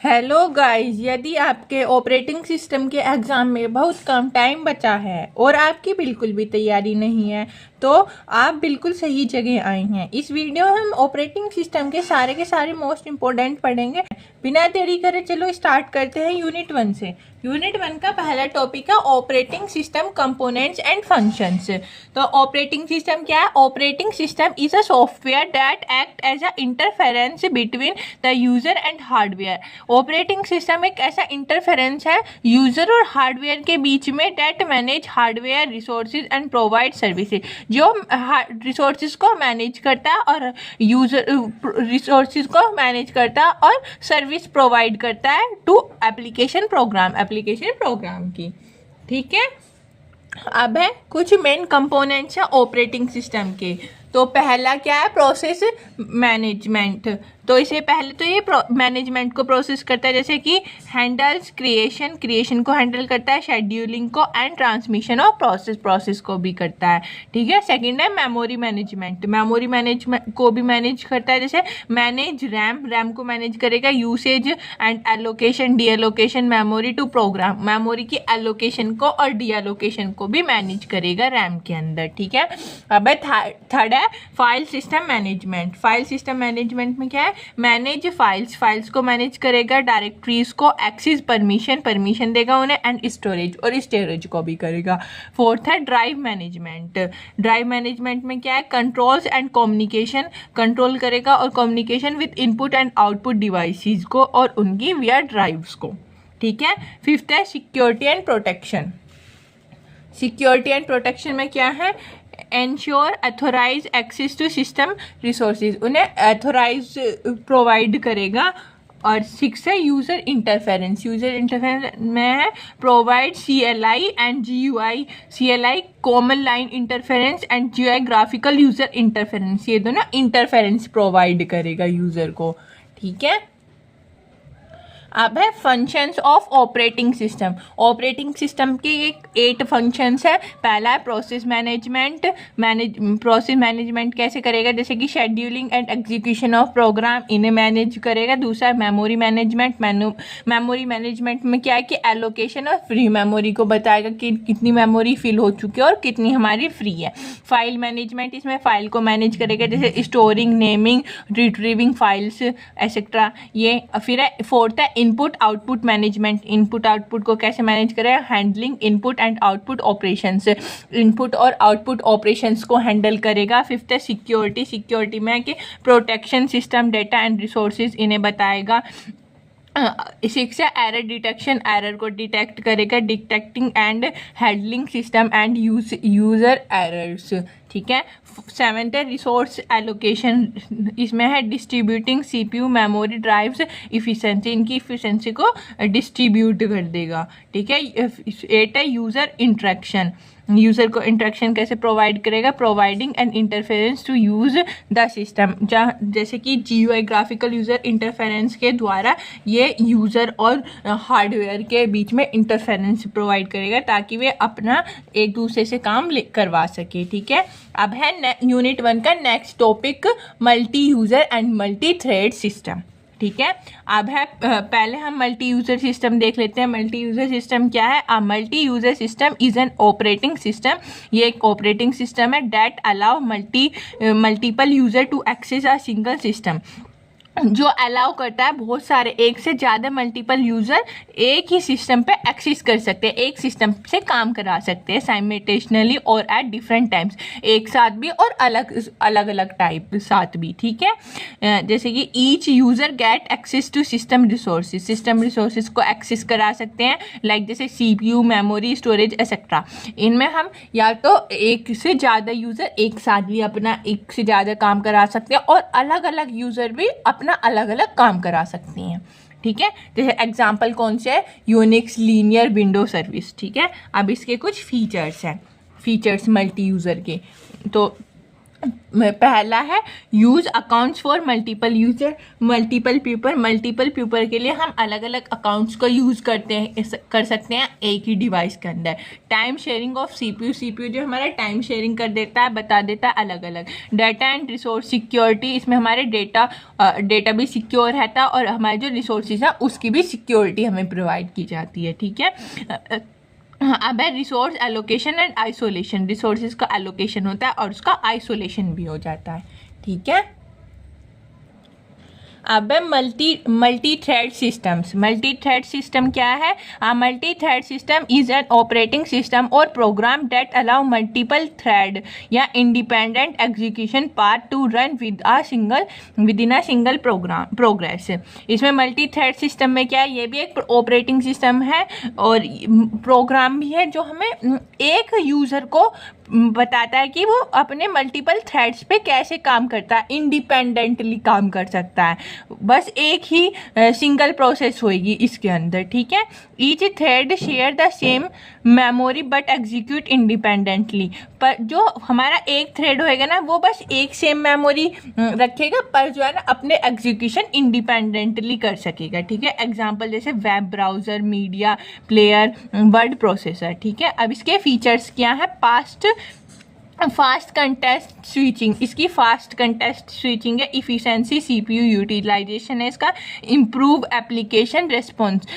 Hello guys, यदि आपके operating system के एग्ज़ाम में बहुत कम टाइम बचा है और आपकी बिल्कुल भी तैयारी नहीं है तो आप बिल्कुल सही जगह आए हैं। इस वीडियो में हम ऑपरेटिंग सिस्टम के सारे मोस्ट इम्पोर्टेंट पढ़ेंगे। बिना देरी करे चलो स्टार्ट करते हैं यूनिट 1 से। यूनिट 1 का पहला टॉपिक है operating system components and functions. तो ऑपरेटिंग सिस्टम क्या है? Operating system is a software that act as a interference between the user and hardware. Operating system एक ऐसा इंटरफेरेंस है यूजर और हार्डवेयर के बीच में that manage hardware resources and provide services, जो रिसोर्सेज को मैनेज करता है और यूजर रिसोर्सेज को मैनेज करता है और सर्विस प्रोवाइड करता है टू एप्लीकेशन प्रोग्राम की। ठीक है, अब है कुछ मेन कंपोनेंट्स है ऑपरेटिंग सिस्टम के। तो पहला क्या है? Process management. तो इसे पहले तो ये मैनेजमेंट को प्रोसेस करता है, जैसे कि हैंडल्स क्रिएशन को हैंडल करता है, शेड्यूलिंग को एंड ट्रांसमिशन ऑफ प्रोसेस को भी करता है। ठीक है। सेकंड है मेमोरी मैनेजमेंट को भी मैनेज करता है, जैसे मैनेज रैम को मैनेज करेगा, usage and allocation deallocation memory to program, memory की एलोकेशन को और डीएलोकेशन को भी मैनेज करेगा रैम के अंदर। ठीक है। अब थर्ड है फाइल सिस्टम मैनेजमेंट में क्या है? मैनेज फाइल्स को मैनेज करेगा, डायरेक्टरीज को एक्सेस परमिशन देगा उन्हें, एंड स्टोरेज को भी करेगा। फोर्थ है ड्राइव मैनेजमेंट में क्या है? कंट्रोल्स एंड कम्युनिकेशन कंट्रोल करेगा और communication with input and output devices को और उनकी वियर ड्राइव्स को। ठीक है। फिफ्थ है सिक्योरिटी एंड प्रोटेक्शन में क्या है? Ensure authorize access to system resources, उन्हें अथोराइज प्रोवाइड करेगा। और सिक्स है यूज़र इंटरफेरेंस में है provide CLI and GUI, CLI common line interference and GUI graphical user interference, ये दोनों इंटरफेरेंस प्रोवाइड करेगा यूज़र को। ठीक है। अब है फंक्शंस ऑफ ऑपरेटिंग सिस्टम के एक 8 फंक्शंस है। पहला है प्रोसेस मैनेजमेंट कैसे करेगा? जैसे कि scheduling and execution of program, इन्हें मैनेज करेगा। दूसरा है मेमोरी मैनेजमेंट में क्या है कि एलोकेशन और फ्री मेमोरी को बताएगा कि कितनी मेमोरी फिल हो चुकी है और कितनी हमारी फ्री है। फाइल मैनेजमेंट, इसमें फाइल को मैनेज करेगा, जैसे storing, naming, retrieving files etcetera. ये फिर है फोर्थ है इनपुट आउटपुट मैनेजमेंट को कैसे मैनेज करें? Handling input and output operations, input और आउटपुट ऑपरेशंस को हैंडल करेगा। फिफ्थ है सिक्योरिटी में कि protection system data and resources इन्हें बताएगा। सिक्स है एरर डिटेक्शन, एरर को डिटेक्ट करेगा, detecting and handling system and user errors. ठीक है। सेवेंथ है रिसोर्स एलोकेशन, इसमें है distributing CPU memory drives efficiency, इनकी इफिशिएंसी को डिस्ट्रीब्यूट कर देगा। ठीक है। 8 है यूज़र को इंटरेक्शन कैसे प्रोवाइड करेगा? Providing an interference to use the system, जैसे कि GUI ग्राफिकल यूज़र इंटरफेरेंस के द्वारा ये यूज़र और हार्डवेयर के बीच में इंटरफेरेंस प्रोवाइड करेगा ताकि वे अपना एक दूसरे से काम करवा सके। ठीक है। अब है यूनिट 1 का next topic multi user and multi thread system. ठीक है। अब है पहले हम मल्टी यूज़र सिस्टम देख लेते हैं। मल्टी यूज़र सिस्टम क्या है? A multi user system is an operating system, ये एक ऑपरेटिंग सिस्टम है that allow multiple user to access a single system, जो अलाउ करता है बहुत सारे एक से ज़्यादा मल्टीपल यूज़र एक ही सिस्टम पे एक्सेस कर सकते हैं, एक सिस्टम से काम करा सकते हैं साइमल्टेनियसली और एट डिफरेंट टाइम्स, एक साथ भी और अलग टाइप साथ भी। ठीक है। जैसे कि each user get access to system resources को एक्सेस करा सकते हैं, लाइक जैसे CPU मेमोरी स्टोरेज एक्सेट्रा। इनमें हम या तो एक से ज़्यादा यूज़र एक साथ भी अपना एक से ज़्यादा काम करा सकते हैं और अलग अलग यूज़र भी अपना अलग अलग काम करा सकती हैं। ठीक है। जैसे एग्जांपल कौन से है? Unix linear window service. ठीक है। अब इसके कुछ फीचर्स हैं, मल्टी यूज़र के। तो पहला है use accounts for multiple user, multiple people के लिए हम अलग अलग अकाउंट्स को यूज़ कर सकते हैं एक ही डिवाइस के अंदर। टाइम शेयरिंग ऑफ सीपीयू जो हमारा टाइम शेयरिंग कर देता है, बता देता है अलग अलग। डाटा एंड रिसोर्स सिक्योरिटी, इसमें हमारे डेटा भी सिक्योर रहता है और हमारे जो रिसोर्सेज हैं उसकी भी सिक्योरिटी हमें प्रोवाइड की जाती है, ठीक है। अब है resource allocation and isolation, resources का एलोकेशन होता है और उसका आइसोलेशन भी हो जाता है, ठीक है। अब है multi thread systems. Multi thread system क्या है? Multi thread system is an operating system और program that allow multiple thread या independent execution part to run within a single progress. इसमें मल्टी थ्रेड सिस्टम में क्या है, ये भी एक ऑपरेटिंग सिस्टम है और प्रोग्राम भी है जो हमें एक यूज़र को बताता है कि वो अपने मल्टीपल थ्रेड्स पे कैसे काम करता है, इंडिपेंडेंटली काम कर सकता है, बस एक ही सिंगल प्रोसेस होएगी इसके अंदर, ठीक है। Each thread share the same memory but execute independently, पर जो हमारा एक थ्रेड होएगा ना वो बस एक सेम मेमोरी रखेगा पर जो है ना अपने एग्जीक्यूशन इंडिपेंडेंटली कर सकेगा, ठीक है। एग्जांपल जैसे web browser, media player, word processor, ठीक है। अब इसके फीचर्स क्या है? फास्ट कंटेस्ट स्विचिंग, इसकी फास्ट कंटेस्ट स्विचिंग है। इफिशिएंसी सीपीयू यूटिलाइजेशन है इसका। Improve application response,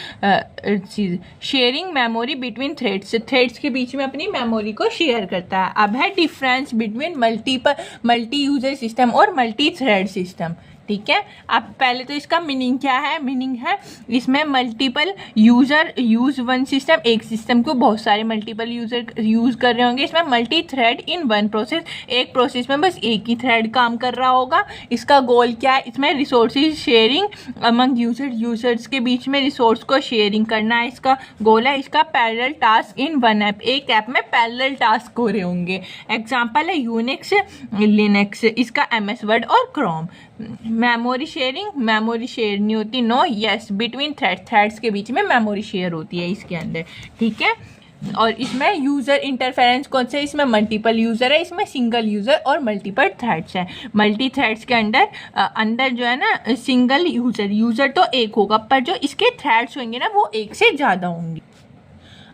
sharing memory between threads के बीच में अपनी मेमोरी को शेयर करता है। अब है difference between multi user system और मल्टी थ्रेड सिस्टम, ठीक है। अब पहले तो इसका मीनिंग क्या है? मीनिंग है इसमें multiple user use one system, एक सिस्टम को बहुत सारे मल्टीपल यूज़र यूज़ कर रहे होंगे। इसमें multi thread in one process, एक प्रोसेस में बस एक ही थ्रेड काम कर रहा होगा। इसका गोल क्या है? इसमें रिसोर्सेज शेयरिंग अमंग यूजर्स के बीच में रिसोर्स को शेयरिंग करना है इसका गोल है। इसका parallel task in one app, एक ऐप में पैरेलल टास्क हो रहे होंगे। एग्जाम्पल है यूनिक्स, लिनक्स, इसका MS वर्ड और क्रोम। मेमोरी शेयर नहीं होती, नो यस बिटवीन थ्रेड्स के बीच में मेमोरी शेयर होती है इसके अंदर, ठीक है। और इसमें यूज़र इंटरफेरेंस कौन सा है? इसमें मल्टीपल यूज़र है, इसमें सिंगल यूज़र और मल्टीपल थ्रेड्स है। मल्टी थ्रेड्स के अंदर जो है ना सिंगल यूज़र तो एक होगा पर जो इसके थ्रेड्स होंगे ना वो एक से ज़्यादा होंगे।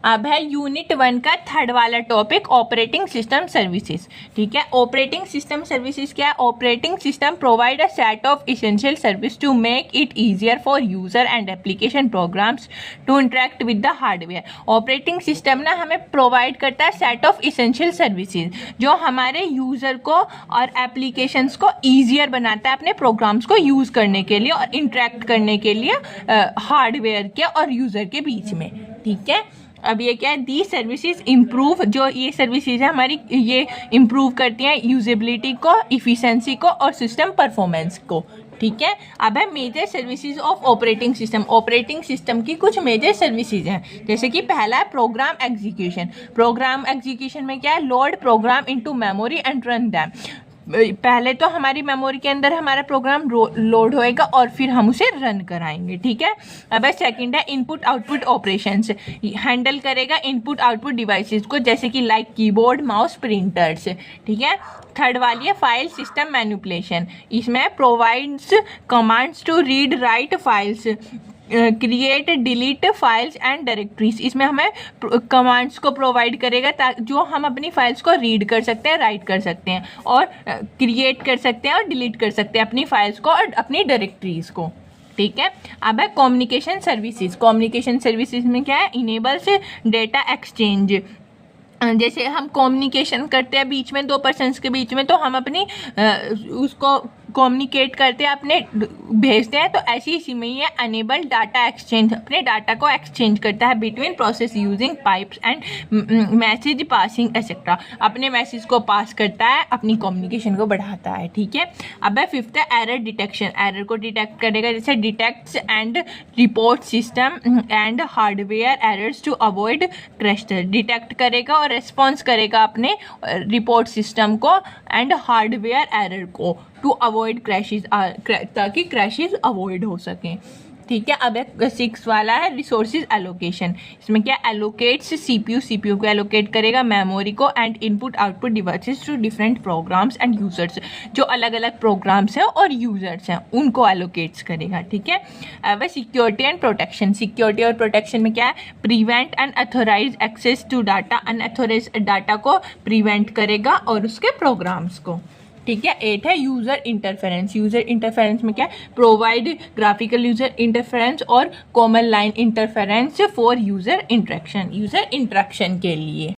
अब है यूनिट 1 का थर्ड वाला टॉपिक, ऑपरेटिंग सिस्टम सर्विसेज, ठीक है। ऑपरेटिंग सिस्टम सर्विसेज क्या है? Operating system provide a set of essential service to make it easier for user and application programs to interact with the hardware. Operating system ना हमें provide करता है set of essential services जो हमारे user को और एप्लीकेशंस को easier बनाता है अपने प्रोग्राम्स को यूज़ करने के लिए और इंटरेक्ट करने के लिए हार्डवेयर के और यूज़र के बीच में, ठीक है। अब ये क्या है? दी सर्विसेज इम्प्रूव, जो ये सर्विसेज है हमारी ये इम्प्रूव करती हैं यूजेबिलिटी को, इफिशिएंसी को और सिस्टम परफॉर्मेंस को, ठीक है। अब है major services of operating system. Operating system की कुछ मेजर सर्विसेज हैं, जैसे कि पहला है प्रोग्राम एग्जीक्यूशन। प्रोग्राम एग्जीक्यूशन में क्या है? Load programme into memory and run them. पहले तो हमारी मेमोरी के अंदर हमारा प्रोग्राम लोड होएगा और फिर हम उसे रन कराएंगे, ठीक है। अब सेकंड है इनपुट आउटपुट ऑपरेशंस, हैंडल करेगा इनपुट आउटपुट डिवाइसेस को जैसे कि लाइक कीबोर्ड, माउस, प्रिंटर्स, ठीक है। थर्ड वाली है फाइल सिस्टम मैनिपुलेशन, इसमें provides commands to read write files, create delete files and directories. इसमें हमें कमांड्स को प्रोवाइड करेगा ताकि जो हम अपनी फाइल्स को रीड कर सकते हैं, राइट कर सकते हैं और क्रिएट कर सकते हैं और डिलीट कर सकते हैं अपनी फाइल्स को और अपनी डायरेक्टरीज को, ठीक है। अब है कम्युनिकेशन सर्विसेज। कम्युनिकेशन सर्विसेज में क्या है? इनेबल्स डेटा एक्सचेंज, जैसे हम कम्युनिकेशन करते हैं बीच में दो पर्सन्स के बीच में तो हम अपनी उसको कम्युनिकेट करते हैं, अपने भेजते हैं, तो ऐसी इसी में ही है अनेबल डाटा एक्सचेंज, अपने डाटा को एक्सचेंज करता है between process using pipes and message passing etcetera. अपने मैसेज को पास करता है, अपनी कम्युनिकेशन को बढ़ाता है, ठीक है। अब है फिफ्थ है एरर डिटेक्शन। एरर को डिटेक्ट करेगा, जैसे detects and report system and hardware errors to avoid crash. Detect करेगा और रेस्पॉन्स करेगा अपने रिपोर्ट सिस्टम को एंड हार्डवेयर एरर को टू अवॉइड क्रैशेज, ताकि क्रैशेज अवॉइड हो सकें, ठीक है। अब एक 6 वाला है रिसोर्सेज एलोकेशन। इसमें क्या एलोकेट्स सीपीयू को एलोकेट करेगा, मेमोरी को and input output devices to different programs and users, जो अलग अलग प्रोग्राम्स हैं और यूजर्स हैं उनको एलोकेट्स करेगा। ठीक है। अब सिक्योरिटी एंड प्रोटेक्शन। सिक्योरिटी और प्रोटेक्शन में क्या है, prevent unauthorized access to data, unauthorized data को प्रिवेंट करेगा और उसके प्रोग्राम्स को। ठीक है। 8 है यूजर इंटरफेरेंस। यूजर इंटरफेरेंस में क्या है, प्रोवाइड ग्राफिकल यूजर इंटरफेरेंस और common line interference for user interaction, user interaction के लिए।